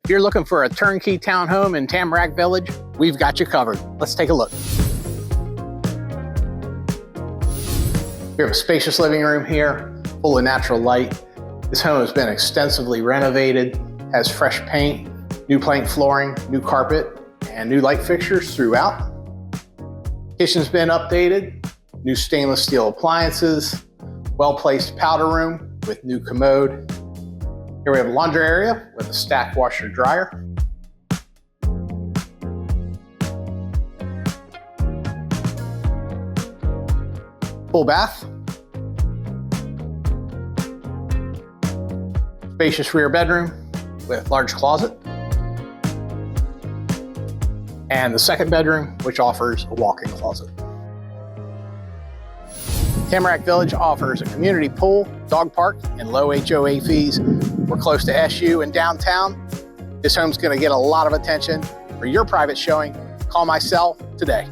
If you're looking for a turnkey townhome in Tamarack Village, we've got you covered. Let's take a look. We have a spacious living room here, full of natural light. This home has been extensively renovated, has fresh paint, new plank flooring, new carpet, and new light fixtures throughout. Kitchen's been updated, new stainless steel appliances, well-placed powder room with new commode. Here we have a laundry area with a stack washer dryer. Full bath. Spacious rear bedroom with large closet. And the second bedroom, which offers a walk-in closet. Tamarack Village offers a community pool, dog park, and low HOA fees. We're close to SU and downtown. This home's gonna get a lot of attention. For your private showing, call my cell today.